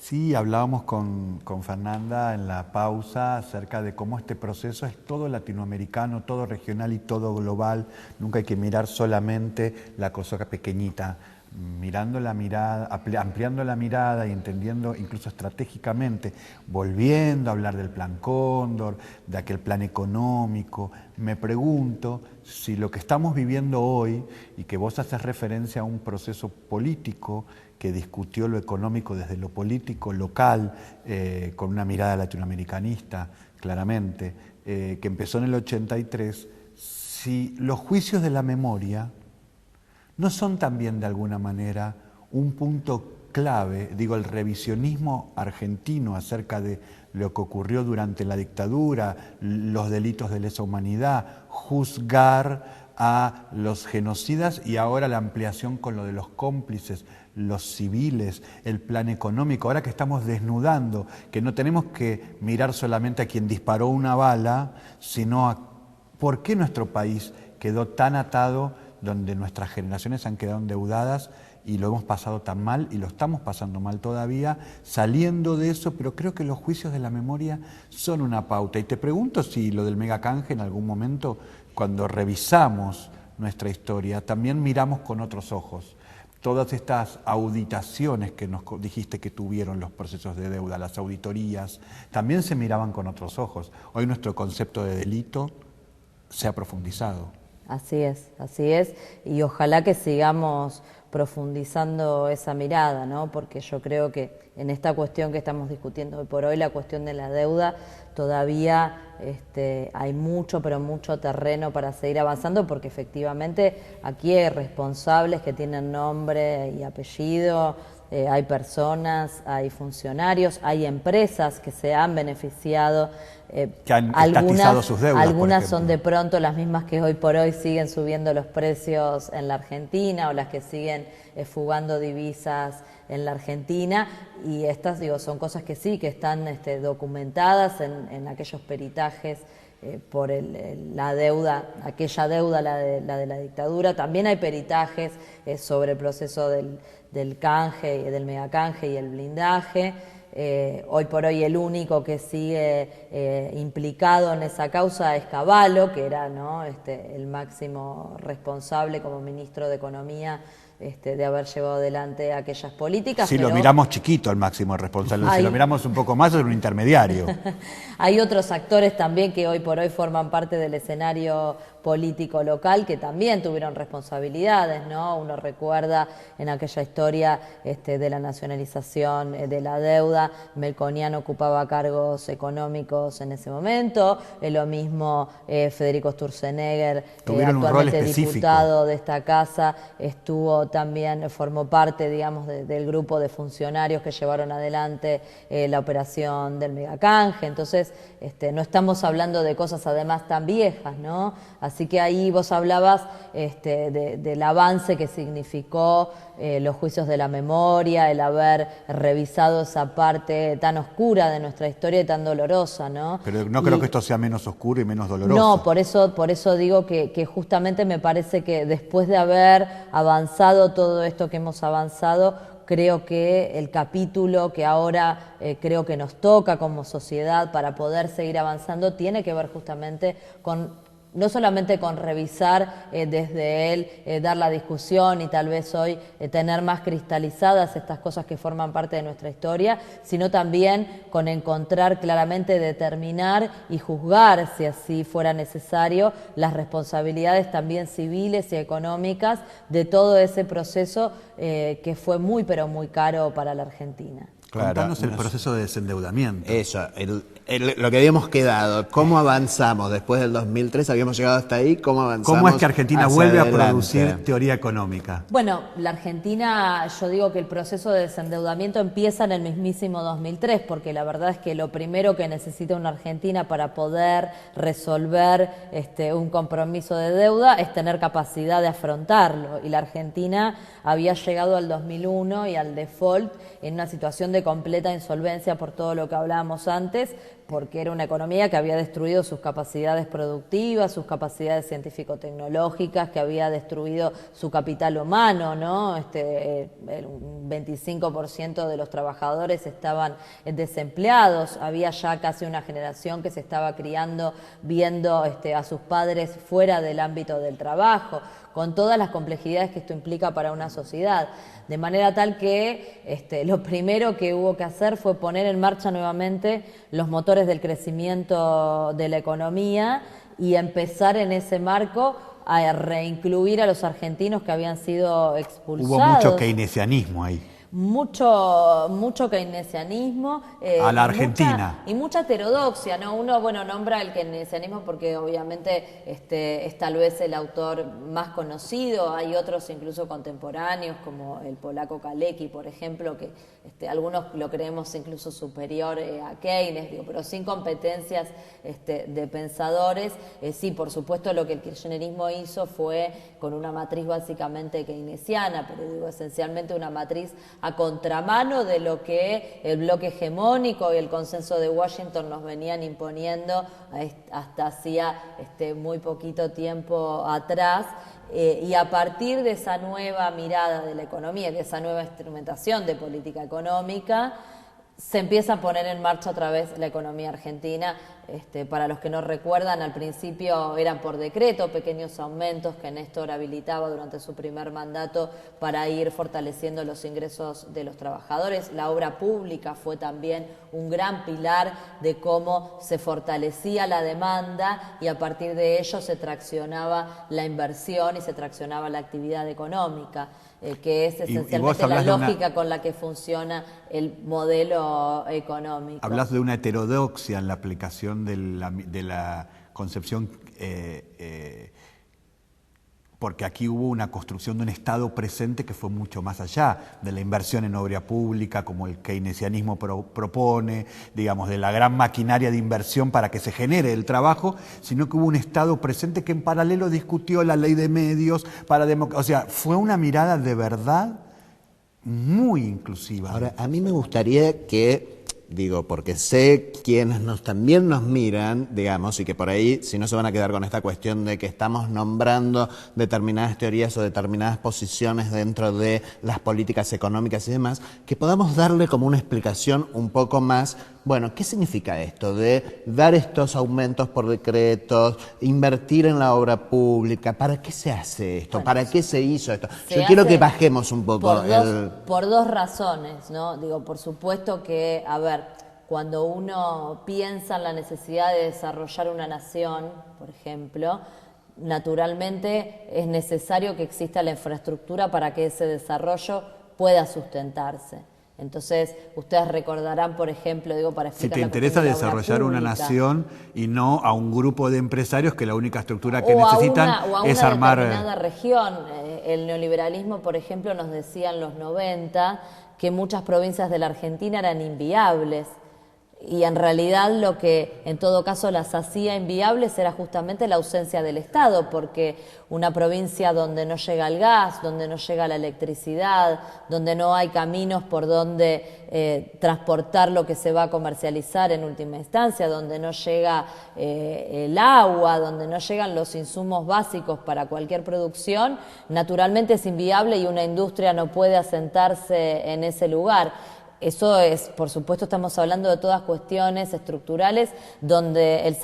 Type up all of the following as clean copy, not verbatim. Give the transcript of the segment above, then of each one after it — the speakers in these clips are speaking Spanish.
Sí, hablábamos con Fernanda en la pausa acerca de cómo este proceso es todo latinoamericano, todo regional y todo global. Nunca hay que mirar solamente la cosa pequeñita, mirando la mirada, ampliando la mirada y entendiendo incluso estratégicamente, volviendo a hablar del Plan Cóndor, de aquel plan económico. Me pregunto si lo que estamos viviendo hoy, y que vos haces referencia a un proceso político que discutió lo económico desde lo político local, con una mirada latinoamericanista, claramente, que empezó en el 83, si los juicios de la memoria no son también de alguna manera un punto clave, digo, el revisionismo argentino acerca de lo que ocurrió durante la dictadura, los delitos de lesa humanidad, juzgar a los genocidas y ahora la ampliación con lo de los cómplices, los civiles, el plan económico, ahora que estamos desnudando, que no tenemos que mirar solamente a quien disparó una bala, sino a por qué nuestro país quedó tan atado, donde nuestras generaciones han quedado endeudadas y lo hemos pasado tan mal y lo estamos pasando mal todavía, saliendo de eso, pero creo que los juicios de la memoria son una pauta. Y te pregunto si lo del megacanje en algún momento, cuando revisamos nuestra historia, también miramos con otros ojos. Todas estas auditaciones que nos dijiste que tuvieron los procesos de deuda, las auditorías, también se miraban con otros ojos. Hoy nuestro concepto de delito se ha profundizado. Así es, y ojalá que sigamos profundizando esa mirada, ¿no? Porque yo creo que en esta cuestión que estamos discutiendo hoy por hoy, la cuestión de la deuda, todavía hay mucho, pero mucho terreno para seguir avanzando, porque efectivamente aquí hay responsables que tienen nombre y apellido, hay personas, hay funcionarios, hay empresas que se han beneficiado, que han estatizado sus deudas, algunas son de pronto las mismas que hoy por hoy siguen subiendo los precios en la Argentina o las que siguen fugando divisas en la Argentina, y estas son cosas que sí, que están documentadas en aquellos peritajes por la deuda, aquella deuda, la de la dictadura. También hay peritajes sobre el proceso del canje, del megacanje y el blindaje. Hoy por hoy el único que sigue implicado en esa causa es Cavallo, que era, ¿no?, el máximo responsable como ministro de Economía de haber llevado adelante aquellas políticas. Si lo miramos chiquito, el máximo responsable, si lo miramos un poco más, es un intermediario. Hay otros actores también que hoy por hoy forman parte del escenario político local que también tuvieron responsabilidades, ¿no? Uno recuerda en aquella historia de la nacionalización de la deuda, Melconian ocupaba cargos económicos en ese momento, lo mismo Federico Sturzenegger, actualmente diputado de esta casa, formó parte, digamos, del grupo de funcionarios que llevaron adelante la operación del megacanje. Entonces, no estamos hablando de cosas además tan viejas, ¿no? Así que ahí vos hablabas del avance que significó los juicios de la memoria, el haber revisado esa parte tan oscura de nuestra historia y tan dolorosa, ¿no? Pero no creo que esto sea menos oscuro y menos doloroso. No, por eso digo que justamente me parece que después de haber avanzado todo esto que hemos avanzado, creo que el capítulo que ahora creo que nos toca como sociedad para poder seguir avanzando tiene que ver justamente con, no solamente con revisar desde él, dar la discusión y tal vez hoy tener más cristalizadas estas cosas que forman parte de nuestra historia, sino también con encontrar claramente, determinar y juzgar, si así fuera necesario, las responsabilidades también civiles y económicas de todo ese proceso que fue muy, pero muy caro para la Argentina. Claro, contanos el proceso de desendeudamiento. Eso, lo que habíamos quedado, cómo avanzamos después del 2003, habíamos llegado hasta ahí, cómo avanzamos. ¿Cómo es que Argentina vuelve a producir teoría económica? Bueno, la Argentina, yo digo que el proceso de desendeudamiento empieza en el mismísimo 2003, porque la verdad es que lo primero que necesita una Argentina para poder resolver un compromiso de deuda es tener capacidad de afrontarlo, y la Argentina había llegado al 2001 y al default en una situación de completa insolvencia por todo lo que hablábamos antes, porque era una economía que había destruido sus capacidades productivas, sus capacidades científico-tecnológicas, que había destruido su capital humano, ¿no? El 25% de los trabajadores estaban desempleados, había ya casi una generación que se estaba criando viendo a sus padres fuera del ámbito del trabajo, con todas las complejidades que esto implica para una sociedad. De manera tal que lo primero que hubo que hacer fue poner en marcha nuevamente los motores del crecimiento de la economía y empezar en ese marco a reincluir a los argentinos que habían sido expulsados. Hubo mucho keynesianismo ahí. Mucho keynesianismo a la Argentina y mucha heterodoxia, ¿no? Uno nombra el keynesianismo porque obviamente es tal vez el autor más conocido. Hay otros incluso contemporáneos como el polaco Kalecki, por ejemplo, que algunos lo creemos incluso superior a Keynes, pero sin competencias de pensadores. Sí, por supuesto, lo que el kirchnerismo hizo fue con una matriz básicamente keynesiana, pero esencialmente una matriz a contramano de lo que el bloque hegemónico y el consenso de Washington nos venían imponiendo hasta hacía muy poquito tiempo atrás. Y a partir de esa nueva mirada de la economía, de esa nueva instrumentación de política económica, se empieza a poner en marcha otra vez la economía argentina. Para los que no recuerdan, al principio eran por decreto pequeños aumentos que Néstor habilitaba durante su primer mandato para ir fortaleciendo los ingresos de los trabajadores. La obra pública fue también un gran pilar de cómo se fortalecía la demanda y a partir de ello se traccionaba la inversión y se traccionaba la actividad económica. Que es esencialmente la lógica con la que funciona el modelo económico. Hablas de una heterodoxia en la aplicación de la concepción, porque aquí hubo una construcción de un Estado presente que fue mucho más allá de la inversión en obra pública, como el keynesianismo propone, digamos, de la gran maquinaria de inversión para que se genere el trabajo, sino que hubo un Estado presente que en paralelo discutió la ley de medios, o sea, fue una mirada de verdad muy inclusiva. Ahora, a mí me gustaría que, porque sé quienes también nos miran, digamos, y que por ahí, si no se van a quedar con esta cuestión de que estamos nombrando determinadas teorías o determinadas posiciones dentro de las políticas económicas y demás, que podamos darle como una explicación un poco más. Bueno, ¿qué significa esto de dar estos aumentos por decretos, invertir en la obra pública? ¿Para qué se hace esto? ¿Para qué se hizo esto? Yo quiero que bajemos un poco. Por dos razones, ¿no? Por supuesto que, cuando uno piensa en la necesidad de desarrollar una nación, por ejemplo, naturalmente es necesario que exista la infraestructura para que ese desarrollo pueda sustentarse. Entonces, ustedes recordarán, por ejemplo, para explicar. Si te interesa desarrollar una nación y no a un grupo de empresarios que la única estructura que necesitan es armar. O a una determinada región. El neoliberalismo, por ejemplo, nos decía en los 90 que muchas provincias de la Argentina eran inviables. Y en realidad lo que en todo caso las hacía inviables era justamente la ausencia del Estado, porque una provincia donde no llega el gas, donde no llega la electricidad, donde no hay caminos por donde transportar lo que se va a comercializar en última instancia, donde no llega el agua, donde no llegan los insumos básicos para cualquier producción, naturalmente es inviable y una industria no puede asentarse en ese lugar. Eso es, por supuesto, estamos hablando de todas cuestiones estructurales donde el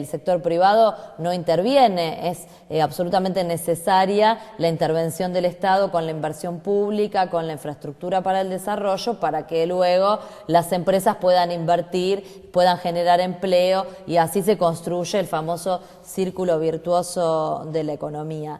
sector privado no interviene. Es absolutamente necesaria la intervención del Estado con la inversión pública, con la infraestructura para el desarrollo, para que luego las empresas puedan invertir, puedan generar empleo y así se construye el famoso círculo virtuoso de la economía.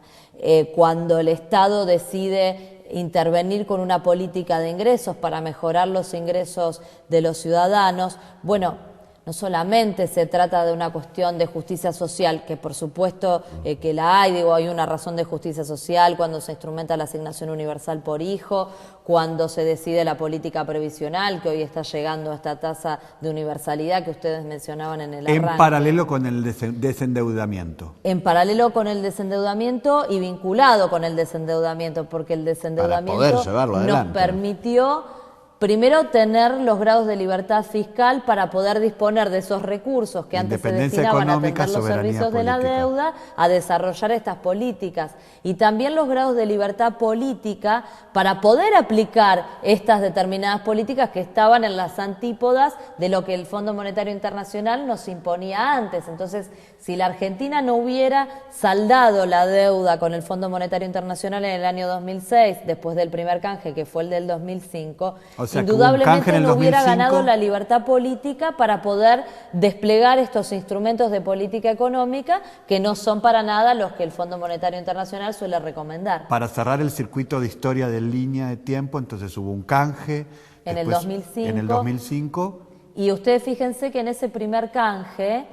Cuando el Estado decide intervenir con una política de ingresos para mejorar los ingresos de los ciudadanos, no solamente se trata de una cuestión de justicia social, que por supuesto que la hay, hay una razón de justicia social cuando se instrumenta la asignación universal por hijo, cuando se decide la política previsional, que hoy está llegando a esta tasa de universalidad que ustedes mencionaban en el arranque. En paralelo con el desendeudamiento. En paralelo con el desendeudamiento y vinculado con el desendeudamiento, porque el desendeudamiento nos permitió primero tener los grados de libertad fiscal para poder disponer de esos recursos que antes se destinaban a atender los servicios de la deuda, a desarrollar estas políticas. Y también los grados de libertad política para poder aplicar estas determinadas políticas que estaban en las antípodas de lo que el Fondo Monetario Internacional nos imponía antes. Entonces, si la Argentina no hubiera saldado la deuda con el Fondo Monetario Internacional en el año 2006, después del primer canje, que fue el del 2005, o sea, indudablemente no hubiera ganado la libertad política para poder desplegar estos instrumentos de política económica que no son para nada los que el Fondo Monetario Internacional suele recomendar. Para cerrar el circuito de historia de línea de tiempo, entonces hubo un canje. En el 2005. En el 2005. Y ustedes fíjense que en ese primer canje,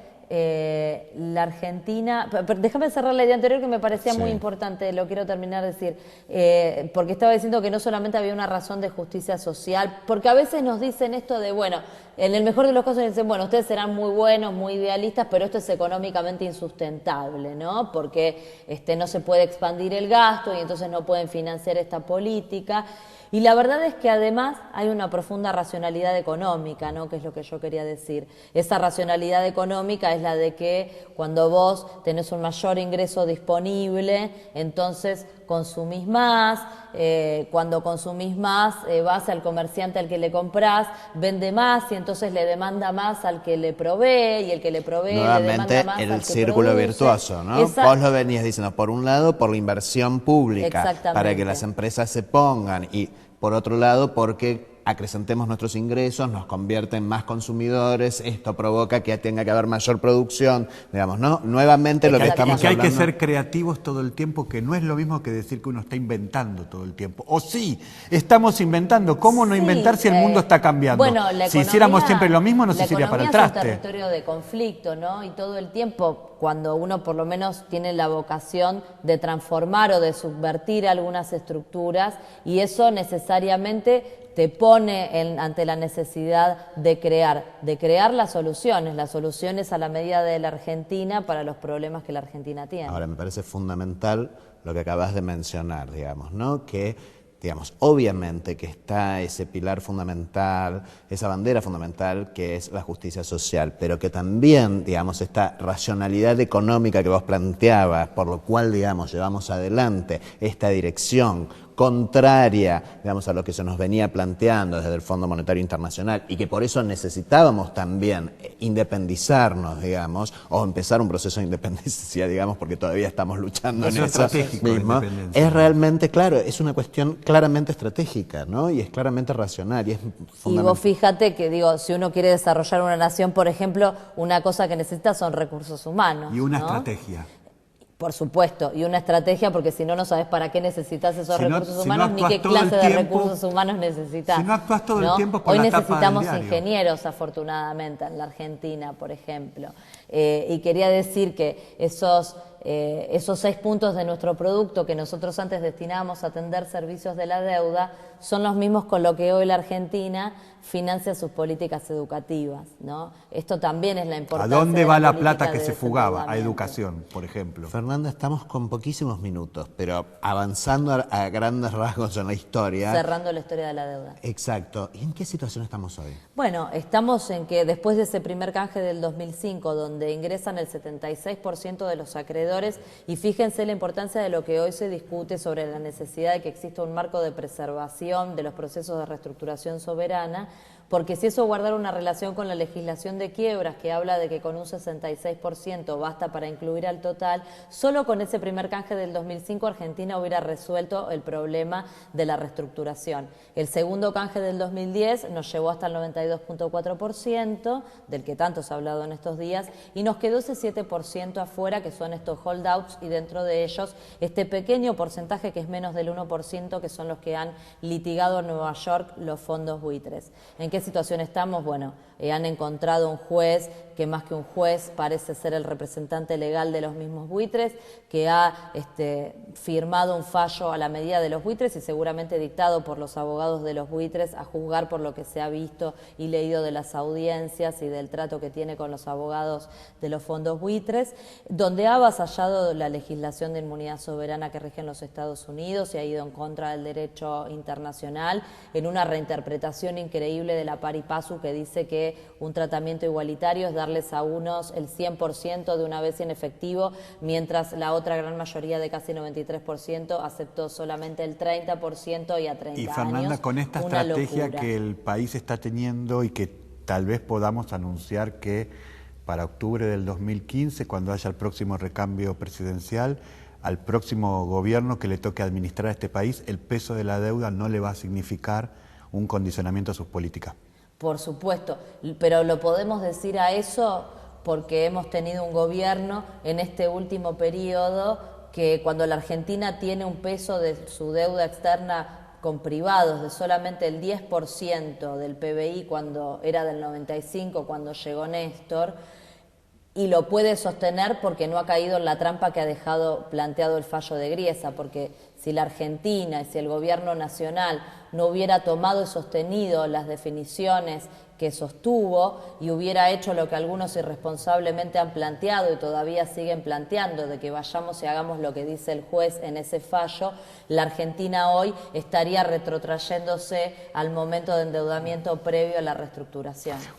la Argentina, déjame cerrar la idea anterior que me parecía muy importante, lo quiero terminar de decir, porque estaba diciendo que no solamente había una razón de justicia social, porque a veces nos dicen esto de, bueno, en el mejor de los casos dicen, bueno, ustedes serán muy buenos, muy idealistas, pero esto es económicamente insustentable, ¿no? Porque no se puede expandir el gasto y entonces no pueden financiar esta política. Y la verdad es que además hay una profunda racionalidad económica, ¿no? Que es lo que yo quería decir. Esa racionalidad económica es la de que cuando vos tenés un mayor ingreso disponible, entonces consumís más, cuando consumís más vas al comerciante al que le comprás, vende más y entonces le demanda más al que le provee y el que le provee nuevamente le demanda más al que el círculo produce. virtuoso, ¿no? Vos lo venías diciendo, por un lado por la inversión pública, para que las empresas se pongan, y por otro lado porque acrecentemos nuestros ingresos, nos convierte en más consumidores, esto provoca que tenga que haber mayor producción, digamos, ¿no? Nuevamente lo que estamos hablando. Que hay que ser hablando... creativos todo el tiempo, que no es lo mismo que decir que uno está inventando todo el tiempo. O sí, estamos inventando. ¿Cómo no inventar si el mundo está cambiando? Bueno, si hiciéramos siempre lo mismo, nos iría para el traste. Es un territorio de conflicto, ¿no? Y todo el tiempo, cuando uno por lo menos tiene la vocación de transformar o de subvertir algunas estructuras, y eso necesariamente te pone ante la necesidad de crear las soluciones a la medida de la Argentina para los problemas que la Argentina tiene. Ahora, me parece fundamental lo que acabas de mencionar, digamos, ¿no? Que, digamos, obviamente que está ese pilar fundamental, esa bandera fundamental que es la justicia social, pero que también, digamos, esta racionalidad económica que vos planteabas, por lo cual, digamos, llevamos adelante esta dirección contraria, digamos, a lo que se nos venía planteando desde el Fondo Monetario Internacional, y que por eso necesitábamos también independizarnos, digamos, o empezar un proceso de independencia, digamos, porque todavía estamos luchando en eso mismo. Es realmente, claro, es una cuestión claramente estratégica, ¿no? Y es claramente racional y es fundamental. Y vos fíjate que, digo, si uno quiere desarrollar una nación, por ejemplo, una cosa que necesita son recursos humanos. Y una ¿no? estrategia. Por supuesto, y una estrategia, porque si no, no sabes para qué necesitas esos recursos humanos, ni qué clase de recursos humanos necesitas. Si no actúas todo el tiempo con Hoy la tapa del necesitamos diario. Ingenieros, afortunadamente, en la Argentina, por ejemplo. Y quería decir que esos 6 puntos de nuestro producto que nosotros antes destinábamos a atender servicios de la deuda son los mismos con lo que hoy la Argentina financia sus políticas educativas, ¿no? Esto también es la importancia. ¿A dónde va de la plata que de se fugaba? A desendeudamiento. educación, por ejemplo. Fernanda, estamos con poquísimos minutos, pero avanzando a grandes rasgos en la historia. Cerrando la historia de la deuda. Exacto. ¿Y en qué situación estamos hoy? Bueno, estamos en que después de ese primer canje del 2005, donde ingresan el 76% de los acreedores, y fíjense la importancia de lo que hoy se discute sobre la necesidad de que exista un marco de preservación de los procesos de reestructuración soberana, porque si eso guardara una relación con la legislación de quiebras, que habla de que con un 66% basta para incluir al total, solo con ese primer canje del 2005 Argentina hubiera resuelto el problema de la reestructuración. El segundo canje del 2010 nos llevó hasta el 92.4%, del que tanto se ha hablado en estos días, y nos quedó ese 7% afuera, que son estos holdouts, y dentro de ellos este pequeño porcentaje que es menos del 1%, que son los que han litigado en Nueva York los fondos buitres. ¿En qué situación estamos? Bueno, han encontrado un juez que más que un juez parece ser el representante legal de los mismos buitres, que ha firmado un fallo a la medida de los buitres y seguramente dictado por los abogados de los buitres, a juzgar por lo que se ha visto y leído de las audiencias y del trato que tiene con los abogados de los fondos buitres, donde ha avasallado la legislación de inmunidad soberana que rige en los Estados Unidos y ha ido en contra del derecho internacional en una reinterpretación increíble de la pari passu, que dice que un tratamiento igualitario es darles a unos el 100% de una vez en efectivo, mientras la otra gran mayoría de casi 93% aceptó solamente el 30% y a 30 Y años. Fernanda, con esta estrategia locura que el país está teniendo y que tal vez podamos anunciar que para octubre del 2015, cuando haya el próximo recambio presidencial, al próximo gobierno que le toque administrar a este país, el peso de la deuda no le va a significar un condicionamiento a sus políticas. Por supuesto, pero lo podemos decir a eso porque hemos tenido un gobierno en este último periodo que cuando la Argentina tiene un peso de su deuda externa con privados de solamente el 10% del PBI cuando era del 95, cuando llegó Néstor, y lo puede sostener porque no ha caído en la trampa que ha dejado planteado el fallo de Griesa, porque si la Argentina y si el gobierno nacional no hubiera tomado y sostenido las definiciones que sostuvo y hubiera hecho lo que algunos irresponsablemente han planteado y todavía siguen planteando, de que vayamos y hagamos lo que dice el juez en ese fallo, la Argentina hoy estaría retrotrayéndose al momento de endeudamiento previo a la reestructuración.